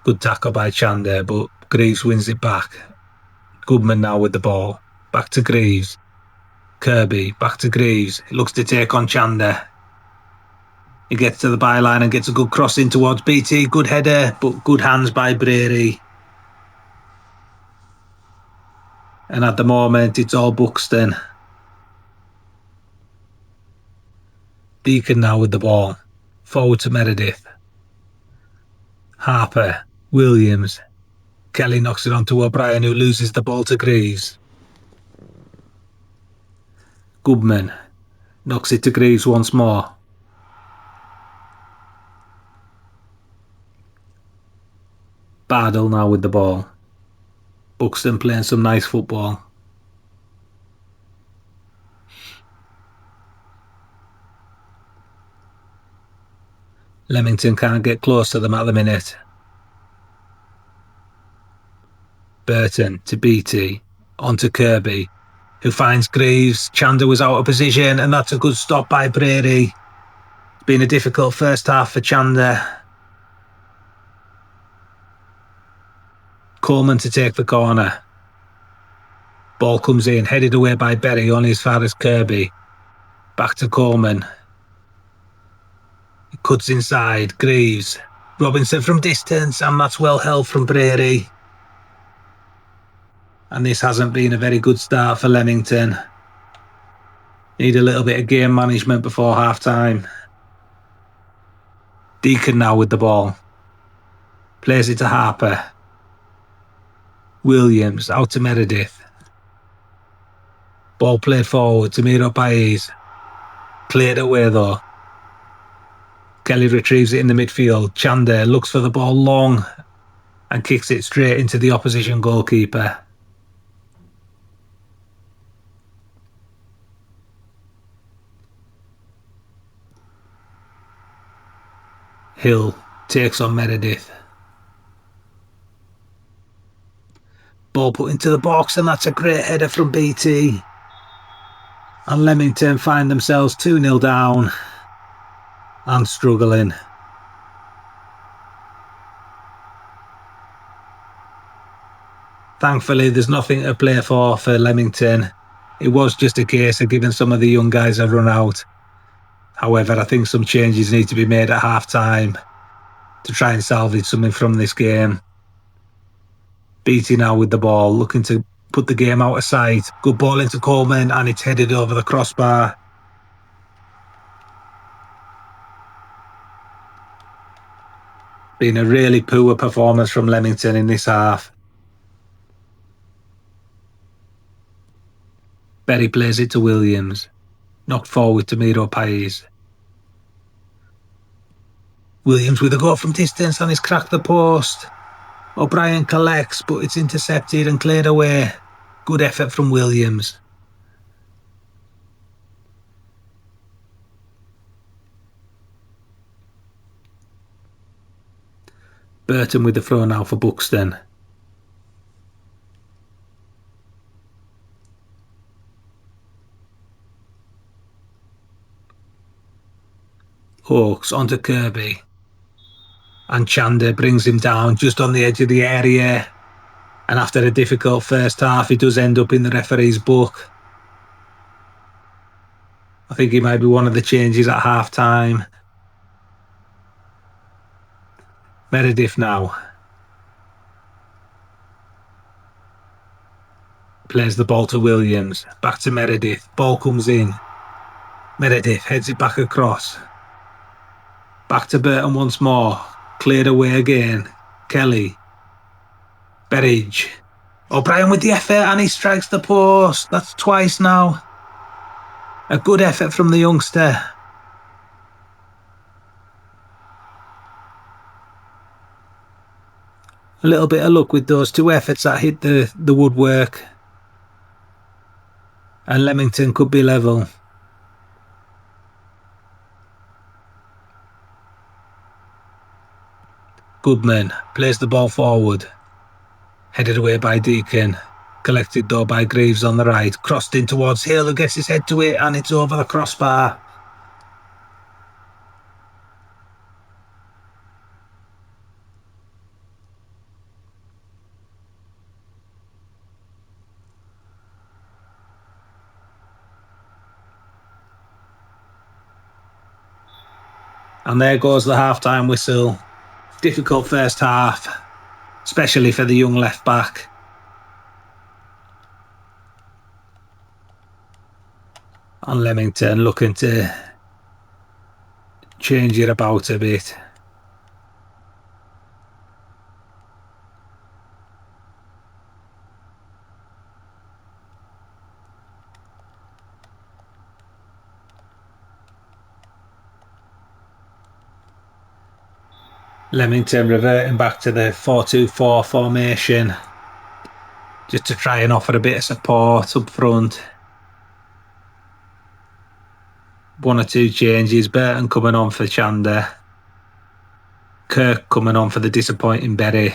Good tackle by Chander, but Greaves wins it back. Goodman now with the ball. Back to Greaves. Kirby, back to Greaves. He looks to take on Chander. He gets to the byline and gets a good cross in towards BT. Good header, but good hands by Brady. And at the moment, it's all Buxton. Deacon now with the ball. Forward to Meredith. Harper. Williams. Kelly knocks it on to O'Brien, who loses the ball to Greaves. Goodman knocks it to Greaves once more. Bardell now with the ball. Buxton playing some nice football. Leamington can't get close to them at the minute. Burton to BT. On to Kirby, who finds Greaves. Chander was out of position, and that's a good stop by Brady. It's been a difficult first half for Chander. Coleman to take the corner. Ball comes in, headed away by Berry, only as far as Kirby. Back to Coleman. He cuts inside. Greaves. Robinson from distance, and that's well held from Brady. And this hasn't been a very good start for Leamington. Need a little bit of game management before half-time. Deacon now with the ball. Plays it to Harper. Williams out to Meredith. Ball played forward to Miro Paez. Cleared away though. Kelly retrieves it in the midfield. Chander looks for the ball long and kicks it straight into the opposition goalkeeper. Hill takes on Meredith. Ball put into the box, and that's a great header from BT. And Leamington find themselves 2-0 down and struggling. Thankfully, there's nothing to play for Leamington. It was just a case of giving some of the young guys a run out. However, I think some changes need to be made at half-time to try and salvage something from this game. BT now with the ball, looking to put the game out of sight. Good ball into Coleman, and it's headed over the crossbar. Been a really poor performance from Leamington in this half. Berry plays it to Williams. Knocked forward to Miro Paez. Williams with a go from distance, and he's cracked the post. O'Brien collects, but it's intercepted and cleared away. Good effort from Williams. Burton with the throw now for Buxton. Oakes onto Kirby. And Chander brings him down just on the edge of the area. And after a difficult first half, he does end up in the referee's book. I think he might be one of the changes at half-time. Meredith now. Plays the ball to Williams. Back to Meredith. Ball comes in. Meredith heads it back across. Back to Burton once more. Cleared away again. Kelly. Berridge. O'Brien with the effort and he strikes the post. That's twice now. A good effort from the youngster. A little bit of luck with those two efforts that hit the woodwork. And Leamington could be level. Goodman plays the ball forward. Headed away by Deacon. Collected though by Greaves on the right. Crossed in towards Hill, who gets his head to it, and it's over the crossbar. And there goes the half-time whistle. Difficult first half, especially for the young left-back. And Leamington looking to change it about a bit. Leamington reverting back to the 4-2-4 formation, just to try and offer a bit of support up front. One or two changes. Burton coming on for Chander. Kirk coming on for the disappointing Berry.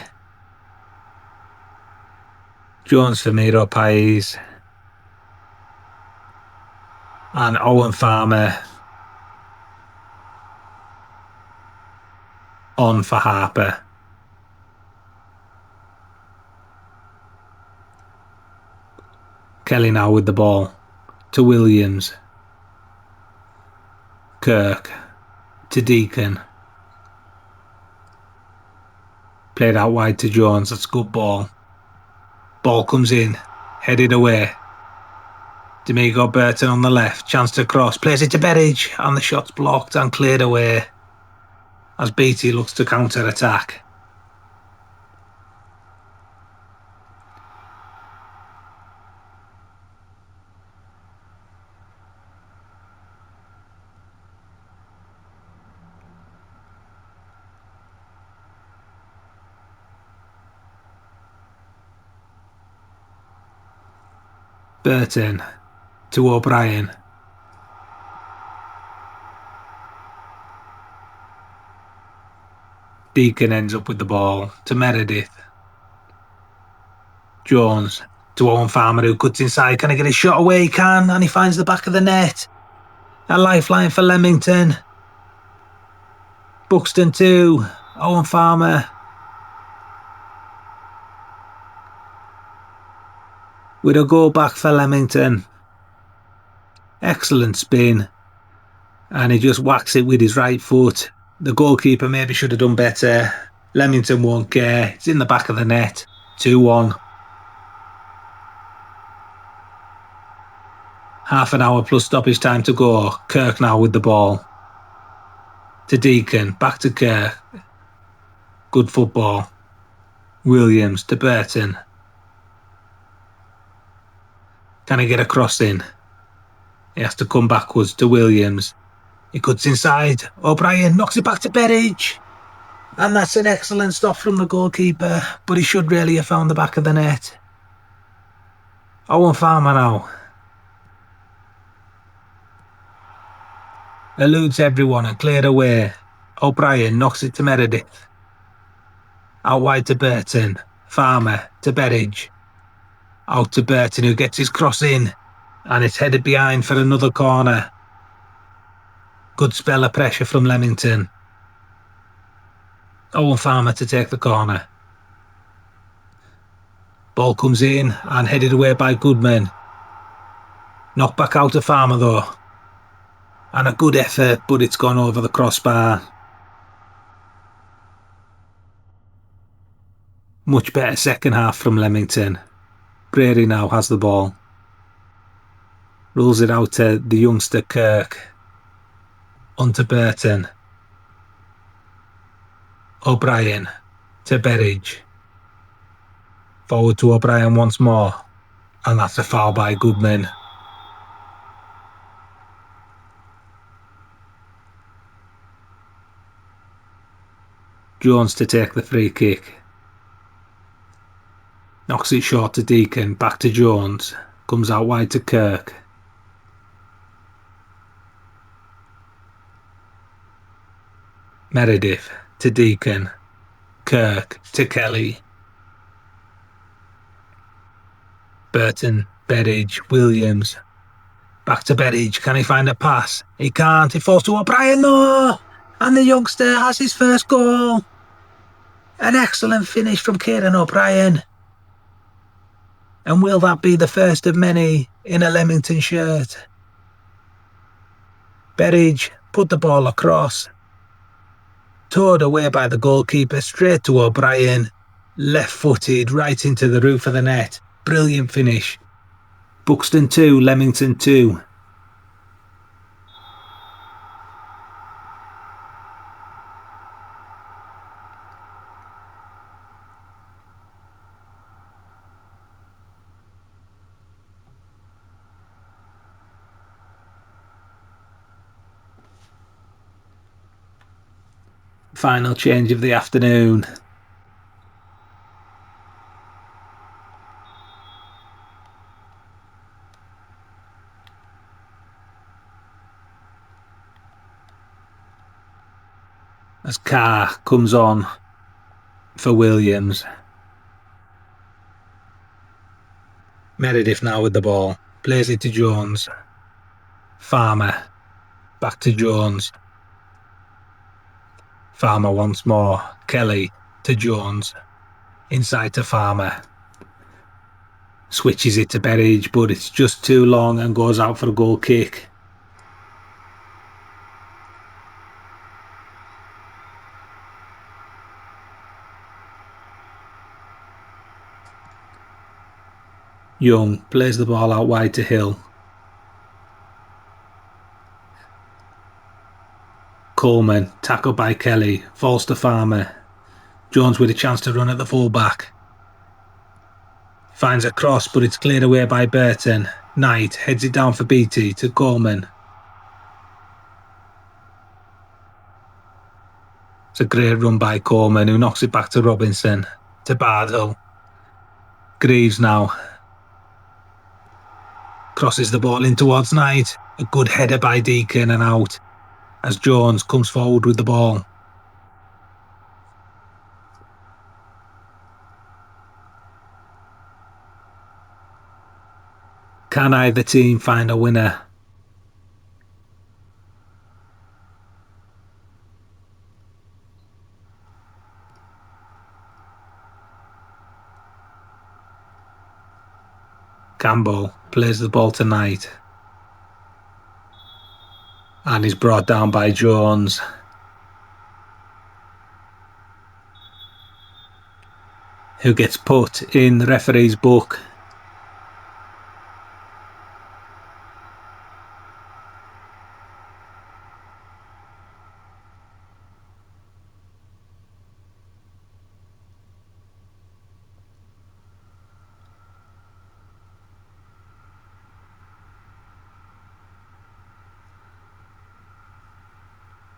Jones for Miro Pais. And Owen Farmer on for Harper. Kelly now with the ball to Williams. Kirk to Deacon. Played out wide to Jones. That's a good ball. Ball comes in. Headed away. D'Amico Burton on the left. Chance to cross. Plays it to Berridge. And the shot's blocked and cleared away as Beattie looks to counter-attack. Burton to O'Brien. Deacon ends up with the ball to Meredith. Jones to Owen Farmer, who cuts inside. Can he get his shot away? He can, and he finds the back of the net. A lifeline for Leamington. Buxton to Owen Farmer. With a goal back for Leamington. Excellent spin. And he just whacks it with his right foot. The goalkeeper maybe should have done better. Leamington won't care. It's in the back of the net. 2-1. Half an hour plus stoppage time to go. Kirk now with the ball. To Deacon. Back to Kirk. Good football. Williams to Burton. Can he get a cross in? He has to come backwards to Williams. He cuts inside. O'Brien knocks it back to Berridge. And that's an excellent stop from the goalkeeper. But he should really have found the back of the net. Owen Farmer now. Eludes everyone and cleared away. O'Brien knocks it to Meredith. Out wide to Burton. Farmer to Berridge. Out to Burton, who gets his cross in. And it's headed behind for another corner. Good spell of pressure from Leamington. Owen Farmer to take the corner. Ball comes in and headed away by Goodman. Knocked back out to Farmer though. And a good effort, but it's gone over the crossbar. Much better second half from Leamington. Brady now has the ball. Rolls it out to the youngster Kirk. Onto Burton. O'Brien to Berridge. Forward to O'Brien once more. And that's a foul by Goodman. Jones to take the free kick. Knocks it short to Deacon. Back to Jones. Comes out wide to Kirk. Meredith to Deacon. Kirk to Kelly. Burton, Berridge, Williams. Back to Berridge. Can he find a pass? He can't. It falls to O'Brien though. And the youngster has his first goal. An excellent finish from Kieran O'Brien. And will that be the first of many in a Leamington shirt? Berridge put the ball across. Towed away by the goalkeeper, straight to O'Brien. Left-footed, right into the roof of the net. Brilliant finish. Buxton 2, Leamington 2. Final change of the afternoon. As Carr comes on for Williams. Meredith now with the ball. Plays it to Jones. Farmer. Back to Jones. Farmer once more. Kelly to Jones. Inside to Farmer. Switches it to Berridge, but it's just too long and goes out for a goal kick. Young plays the ball out wide to Hill. Coleman, tackled by Kelly, falls to Farmer. Jones with a chance to run at the full-back. Finds a cross, but it's cleared away by Burton. Knight heads it down for Beattie to Coleman. It's a great run by Coleman, who knocks it back to Robinson. To Bardhill. Greaves now. Crosses the ball in towards Knight. A good header by Deacon and out. As Jones comes forward with the ball. Can either team find a winner? Campbell plays the ball to Knight. And is brought down by Jones. Who gets put in the referee's book.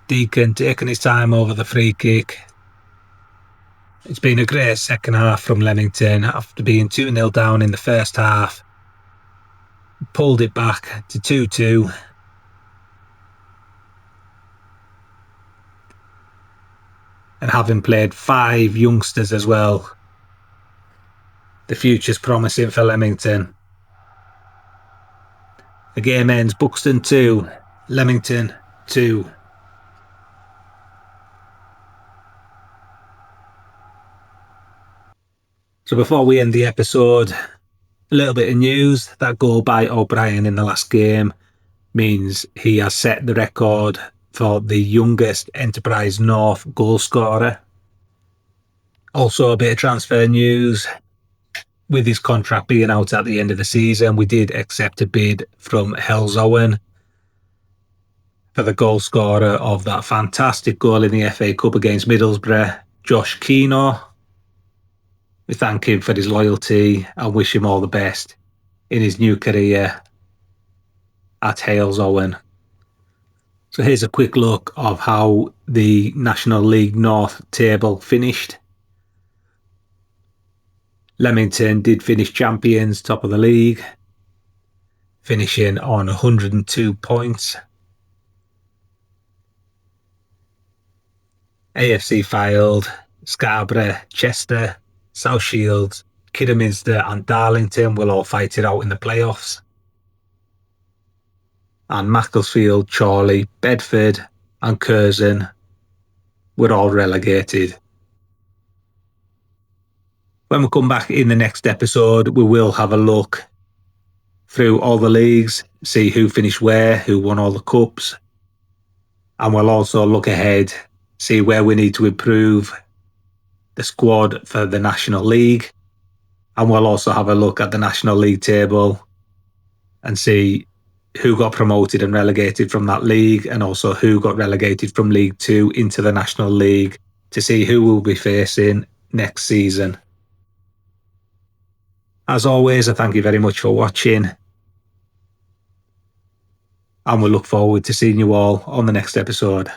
Deacon taking his time over the free kick. It's been a great second half from Leamington after being 2-0 down in the first half. Pulled it back to 2-2. And having played 5 youngsters as well, the future's promising for Leamington. The game ends Buxton 2, Leamington 2. So before we end the episode, a little bit of news. That goal by O'Brien in the last game means he has set the record for the youngest Enterprise North goal scorer. Also a bit of transfer news. With his contract being out at the end of the season, we did accept a bid from Hells Owen for the goal scorer of that fantastic goal in the FA Cup against Middlesbrough, Josh Keno, We thank him for his loyalty and wish him all the best in his new career at Hales Owen. So here's a quick look of how the National League North table finished. Leamington did finish champions, top of the league, finishing on 102 points. AFC Fylde, Scarborough, Chester, South Shields, Kidderminster and Darlington will all fight it out in the playoffs. And Macclesfield, Chorley, Bedford and Curzon were all relegated. When we come back in the next episode, we will have a look through all the leagues, see who finished where, who won all the cups. And we'll also look ahead, see where we need to improve the squad for the National League. And we'll also have a look at the National League table and see who got promoted and relegated from that league, and also who got relegated from League 2 into the National League, to see who we'll be facing next season. As always, I thank you very much for watching, and we look forward to seeing you all on the next episode.